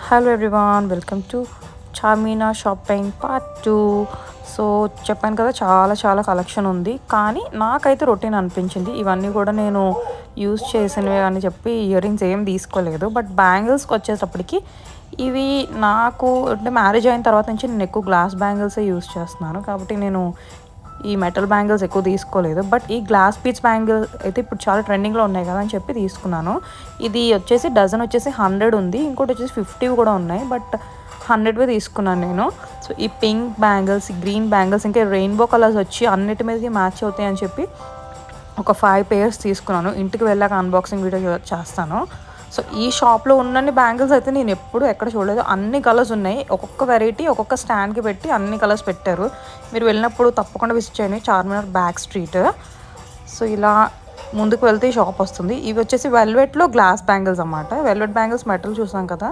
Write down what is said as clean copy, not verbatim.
Hello everyone, welcome to Charminar shopping part 2. So చెప్పాను కదా, చాలా చాలా కలెక్షన్ ఉంది. కానీ నాకైతే రొటీన్ అనిపించింది. ఇవన్నీ కూడా నేను యూజ్ చేసినవి అని చెప్పి ఇయర్ రింగ్స్ ఏం తీసుకోలేదు. బట్ బ్యాంగిల్స్కి వచ్చేటప్పటికి ఇవి నాకు అంటే మ్యారేజ్ అయిన తర్వాత నుంచి నేను ఎక్కువ గ్లాస్ బ్యాంగిల్సే యూజ్ చేస్తున్నాను. కాబట్టి నేను ఈ మెటల్ బ్యాంగిల్స్ ఎక్కువ తీసుకోలేదు. బట్ ఈ గ్లాస్ పీస్ బ్యాంగిల్ అయితే ఇప్పుడు చాలా ట్రెండింగ్లో ఉన్నాయి కదా అని చెప్పి తీసుకున్నాను. ఇది వచ్చేసి డజన్ వచ్చేసి 100 ఉంది, ఇంకోటి వచ్చేసి 50 కూడా ఉన్నాయి. బట్ 100వే తీసుకున్నాను నేను. సో ఈ పింక్ బ్యాంగిల్స్, గ్రీన్ బ్యాంగిల్స్, ఇంకా రెయిన్బో కలర్స్ వచ్చి అన్నిటి మీదకి మ్యాచ్ అవుతాయి అని చెప్పి ఒక 5 పేర్స్ తీసుకున్నాను. ఇంటికి వెళ్ళాక అన్బాక్సింగ్ వీడియో చేస్తాను. సో ఈ షాప్లో ఉన్నన్ని బ్యాంగిల్స్ అయితే నేను ఎప్పుడు ఎక్కడ చూడలేదు. అన్ని కలర్స్ ఉన్నాయి, ఒక్కొక్క వెరైటీ ఒక్కొక్క స్టాండ్కి పెట్టి అన్ని కలర్స్ పెట్టారు. మీరు వెళ్ళినప్పుడు తప్పకుండా విజిట్ చేయండి, చార్మినార్ బ్యాక్ స్ట్రీట్. సో ఇలా ముందుకు వెళ్తే ఈ షాప్ వస్తుంది. ఇవి వచ్చేసి వెల్వెట్లో గ్లాస్ బ్యాంగిల్స్ అన్నమాట. వెల్వెట్ బ్యాంగిల్స్ మెటల్ చూసాం కదా,